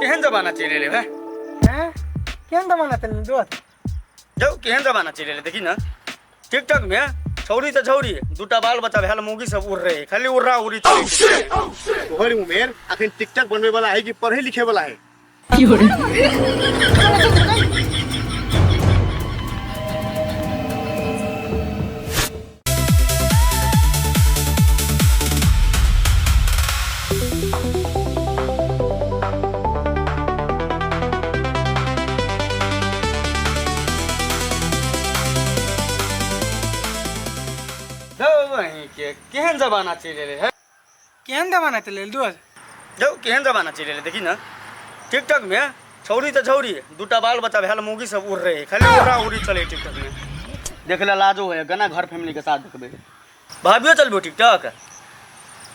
केहन जमाना चले ले भाई हैं केहन जमाना चल दोस्त जाओ केहन जमाना चले ले देखी ना टिकटॉक में छौरी तो छौरी दूटा बाल बच्चा भेल मुगी सब उड़ रहे खाली उड़ा उड़ी चले तोहर उमेर अखन टिकटॉक बनवे वाला है कि पढ़े लिखे वाला है? केहन जमाना चले ले है केहन जमाना चल दोस्त जाओ केहन जमाना चले ले देखी ना टिकटॉक में छौरी तो छौरी दूटा बाल बच्चा भेल मुगी सब उड़ रहे खाली उड़ा उड़ी चले टिकटॉक में देख ले लाजो है गना घर फैमिली के साथ देखबे भाभियो चलबो टिकटॉक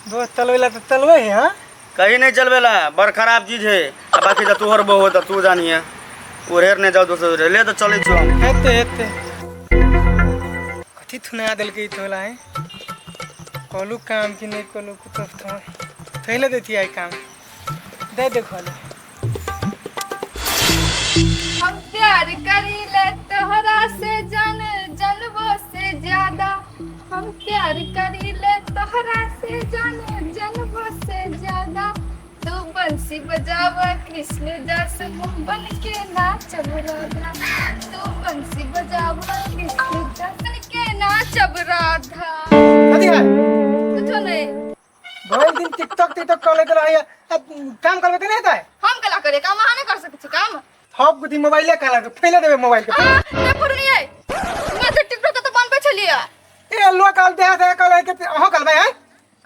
दोस्त चलवेला तो चलवे है हां कहीं नहीं चलवेला बड़ खराब चीज है बाकी तो तोहर बहु तो तू जानिए उड़ेर ने जाओ दोस्त ले तो चले छो हेते कथी थुना दल के तोला है कोलू काम की नहीं कोलू तो थैले देती आई काम दे देखो ले हम प्यार करीले तोहरा से जान जनबो से ज्यादा हम प्यार करीले तोहरा से जान जनबो से ज्यादा तू बंसी बजावा कृष्ण दास बन के नाचब राधा तू बंसी बजावा कृष्ण दास बन के नाचब राधा कथी है कुछ नहीं बहुत दिन टिकटॉक कॉल कर आया अब काम करबे नहीं आता है हम कला करे काम अहाँ नहीं कर सकते छी काम सब गुदी मोबाइले काला के फैले देबे मोबाइल के नहीं पुरनी है मैं तो टिकटॉक तो बनबे छलिए ए लो काल दे दे कल के हो कल भाई है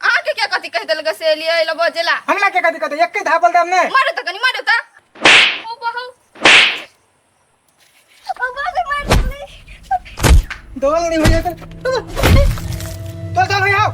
आ के क्या कथि कह देलक से लिए ल बजेला हमला के कथी कहते एक धापल दे हमने मारे त कनी मारे त ओ बहु ओ बाबे मार दे दोल नहीं हो जाए तो चल भैया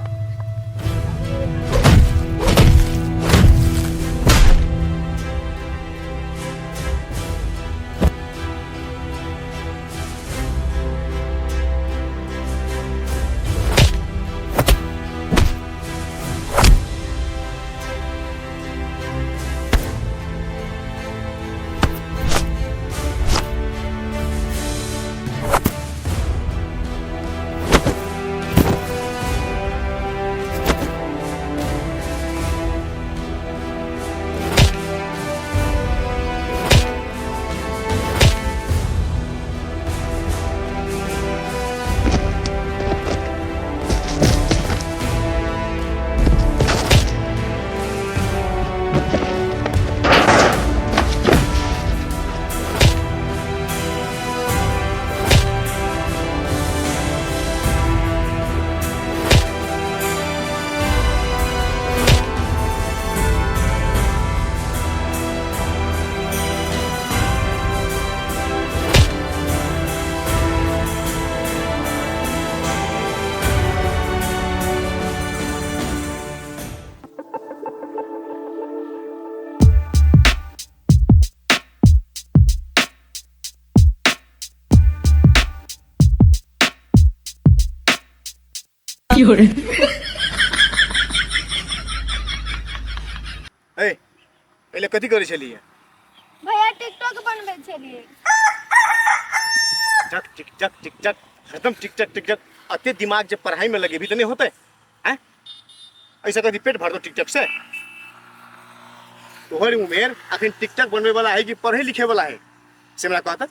ए पहले कथी करे छलिए? भैया टिकटॉक बनबे छलिए चक टिक चक टिक चक एकदम टिक चक टिक चक अते दिमाग जब पढ़ाई में लगे भी तो नहीं होते हैं ऐसा कभी पेट भर दो टिकटॉक से? तोहर उमेर अखन टिकटॉक बनवे वाला है कि पढ़े लिखे वाला है से हमरा कहता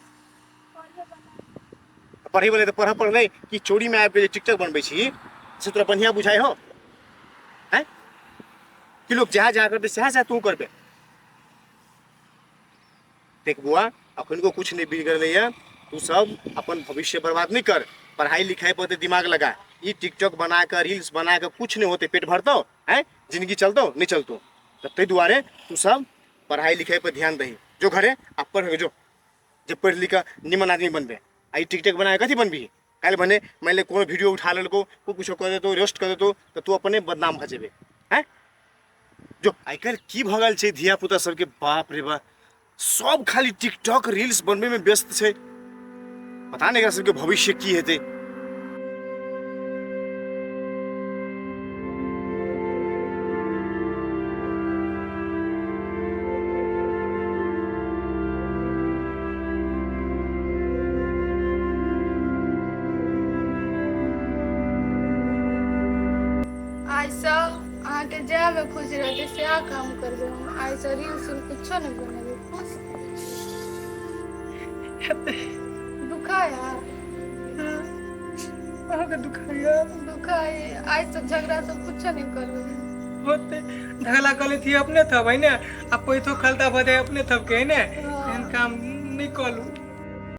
पढ़े वाले तो पढ़ नहीं कि चोरी में आब के टिकटॉक बनबै छी से तोरा बढ़िया बुझाई हो हैं कि लोग जहाँ जहाँ करते सह तू करबे देख बुआ अखन को कुछ नहीं बिगड़ रही है तू सब अपन भविष्य बर्बाद नहीं कर पढ़ाई लिखाई पर दिमाग लगा ये टिकटॉक बना कर रील्स बना कर कुछ नहीं होते पेट भरतो है जिंदगी चलतो नहीं चलतो तो ते दुआरे तू सब पढ़ाई लिखाई पर ध्यान दही जो घरे आप पढ़ जो जब पढ़ लिख निमन आदमी बनबे आई टिकटॉक बना कथी बनबी कल बने मान कोनो वीडियो उठा लको को कुछ कर देतो रोस्ट कर देतो तो तू अपने बदनाम भ जेबे हैं जो आई कल की भगल छे धिया पुता सबके बाप रे बा सब खाली टिकटॉक रील्स बनबे में व्यस्त छे पता नहीं एकरा सबके भविष्य की हेते ऐसा आके जा में खुश रहते से आ काम करबे हम ऐसा रील सुन कुछ नहीं बनेबे खुश दुखाया अहाँके दुखाइया दुखाए ऐसा झगड़ा सब कुछ नहीं करबे होते झगड़ा कले थी अपने थब है ना अब कोई तो खलता बदे अपने थब के है ना हाँ। एहन काम नहीं कलू